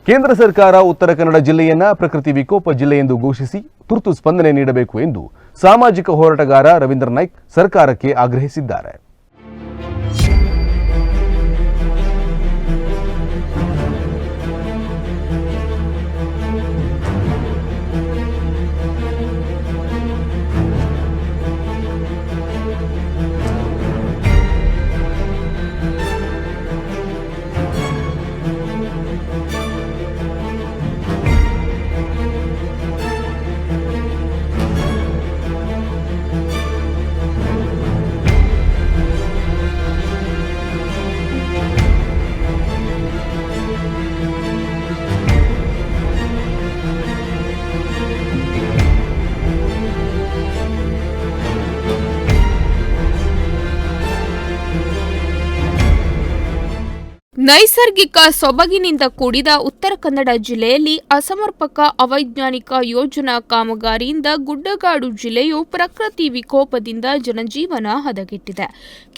ಕೇಂದ್ರ ಸರ್ಕಾರ ಉತ್ತರ ಕನ್ನಡ ಜಿಲ್ಲೆಯನ್ನ ಪ್ರಕೃತಿ ವಿಕೋಪ ಜಿಲ್ಲೆ ಎಂದು ಘೋಷಿಸಿ ತುರ್ತು ಸ್ಪಂದನೆ ನೀಡಬೇಕು ಎಂದು ಸಾಮಾಜಿಕ ಹೋರಾಟಗಾರ ರವೀಂದ್ರ ನಾಯ್ಕ್ ಸರ್ಕಾರಕ್ಕೆ ಆಗ್ರಹಿಸಿದ್ದಾರೆ. ನೈಸರ್ಗಿಕ ಸೊಬಗಿನಿಂದ ಕೂಡಿದ ಉತ್ತರ ಕನ್ನಡ ಜಿಲ್ಲೆಯಲ್ಲಿ ಅಸಮರ್ಪಕ ಅವೈಜ್ಞಾನಿಕ ಯೋಜನಾ ಕಾಮಗಾರಿಯಿಂದ ಗುಡ್ಡಗಾಡು ಜಿಲ್ಲೆಯು ಪ್ರಕೃತಿ ವಿಕೋಪದಿಂದ ಜನಜೀವನ ಹದಗೆಟ್ಟಿದೆ.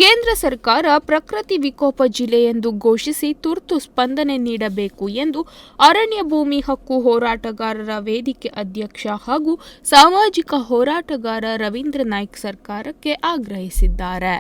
ಕೇಂದ್ರ ಸರ್ಕಾರ ಪ್ರಕೃತಿ ವಿಕೋಪ ಜಿಲ್ಲೆ ಎಂದು ಘೋಷಿಸಿ ತುರ್ತು ಸ್ಪಂದನೆ ನೀಡಬೇಕು ಎಂದು ಅರಣ್ಯ ಭೂಮಿ ಹಕ್ಕು ಹೋರಾಟಗಾರರ ವೇದಿಕೆ ಅಧ್ಯಕ್ಷ ಹಾಗೂ ಸಾಮಾಜಿಕ ಹೋರಾಟಗಾರ ರವೀಂದ್ರ ನಾಯ್ಕ್ ಸರ್ಕಾರಕ್ಕೆ ಆಗ್ರಹಿಸಿದ್ದಾರೆ.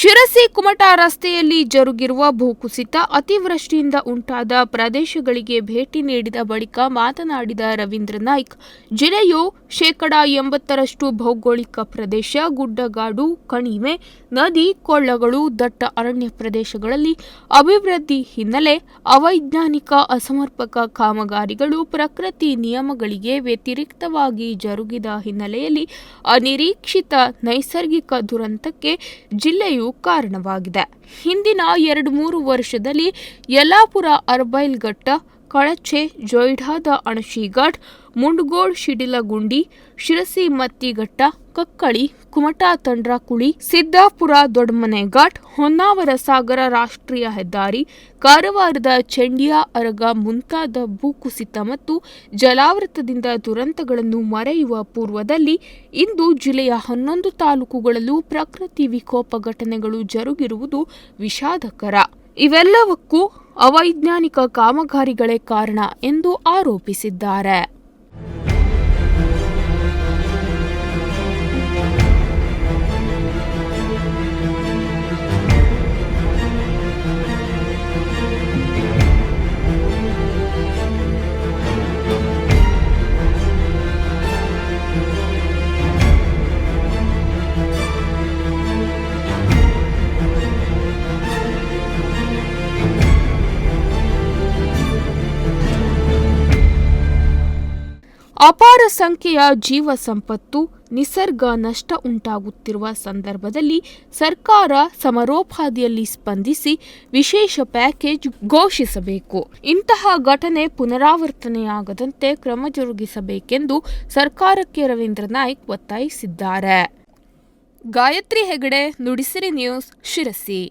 ಶಿರಸಿ ಕುಮಟಾ ರಸ್ತೆಯಲ್ಲಿ ಜರುಗಿರುವ ಭೂಕುಸಿತ, ಅತಿವೃಷ್ಟಿಯಿಂದ ಉಂಟಾದ ಪ್ರದೇಶಗಳಿಗೆ ಭೇಟಿ ನೀಡಿದ ಬಳಿಕ ಮಾತನಾಡಿದ ರವೀಂದ್ರ ನಾಯ್ಕ್, ಜಿಲ್ಲೆಯು 80% ಭೌಗೋಳಿಕ ಪ್ರದೇಶ, ಗುಡ್ಡಗಾಡು, ಕಣಿವೆ, ನದಿ, ಕೊಳ್ಳಗಳು, ದಟ್ಟ ಅರಣ್ಯ ಪ್ರದೇಶಗಳಲ್ಲಿ ಅಭಿವೃದ್ಧಿ ಹಿನ್ನೆಲೆ ಅವೈಜ್ಞಾನಿಕ ಅಸಮರ್ಪಕ ಕಾಮಗಾರಿಗಳು ಪ್ರಕೃತಿ ನಿಯಮಗಳಿಗೆ ವ್ಯತಿರಿಕ್ತವಾಗಿ ಜರುಗಿದ ಹಿನ್ನೆಲೆಯಲ್ಲಿ ಅನಿರೀಕ್ಷಿತ ನೈಸರ್ಗಿಕ ದುರಂತಕ್ಕೆ ಜಿಲ್ಲೆಯು ಕಾರಣವಾಗಿದೆ. ಹಿಂದಿನ 2-3 ವರ್ಷದಲ್ಲಿ ಯಲ್ಲಾಪುರ ಅರ್ಬೈಲ್ಘಟ್ಟ, ಕಳಚೆ, ಜೊಯ್ಡಾದ ಅಣಶಿಘಾಟ್, ಮುಂಡಗೋಡ್ ಶಿಡಿಲಗುಂಡಿ, ಶಿರಸಿ ಮತ್ತಿಘಟ್ಟ, ಕಕ್ಕಳಿ, ಕುಮಟಾ ತಂಡ್ರಕುಳಿ, ಸಿದ್ದಾಪುರ ದೊಡ್ಡಮನೆ ಘಾಟ್, ಹೊನ್ನಾವರ ಸಾಗರ ರಾಷ್ಟ್ರೀಯ ಹೆದ್ದಾರಿ, ಕಾರವಾರದ ಚೆಂಡಿಯಾ ಅರಗ ಮುಂತಾದ ಭೂಕುಸಿತ ಮತ್ತು ಜಲಾವೃತದಿಂದ ದುರಂತಗಳನ್ನು ಮರೆಯುವ ಪೂರ್ವದಲ್ಲಿ ಇಂದು ಜಿಲ್ಲೆಯ 11 ತಾಲೂಕುಗಳಲ್ಲೂ ಪ್ರಕೃತಿ ವಿಕೋಪ ಘಟನೆಗಳು ಜರುಗಿರುವುದು ವಿಷಾದಕರ. ಇವೆಲ್ಲವಕ್ಕೂ ಅವೈಜ್ಞಾನಿಕ ಕಾಮಗಾರಿಗಳೇ ಕಾರಣ ಎಂದು ಆರೋಪಿಸಿದ್ದಾರೆ. ಅಪಾರ ಸಂಖ್ಯೆಯ ಜೀವ ಸಂಪತ್ತು, ನಿಸರ್ಗ ನಷ್ಟ ಉಂಟಾಗುತ್ತಿರುವ ಸಂದರ್ಭದಲ್ಲಿ ಸರ್ಕಾರ ಸಮರೋಪಾದಿಯಲ್ಲಿ ಸ್ಪಂದಿಸಿ ವಿಶೇಷ ಪ್ಯಾಕೇಜ್ ಘೋಷಿಸಬೇಕು. ಇಂತಹ ಘಟನೆ ಪುನರಾವರ್ತನೆಯಾಗದಂತೆ ಕ್ರಮ ಜರುಗಿಸಬೇಕೆಂದು ಸರ್ಕಾರಕ್ಕೆ ರವೀಂದ್ರ ನಾಯ್ಕ್ ಒತ್ತಾಯಿಸಿದ್ದಾರೆ. ಗಾಯತ್ರಿ ಹೆಗಡೆ, ನುಡಿಸಿರಿ ನ್ಯೂಸ್, ಶಿರಸಿ.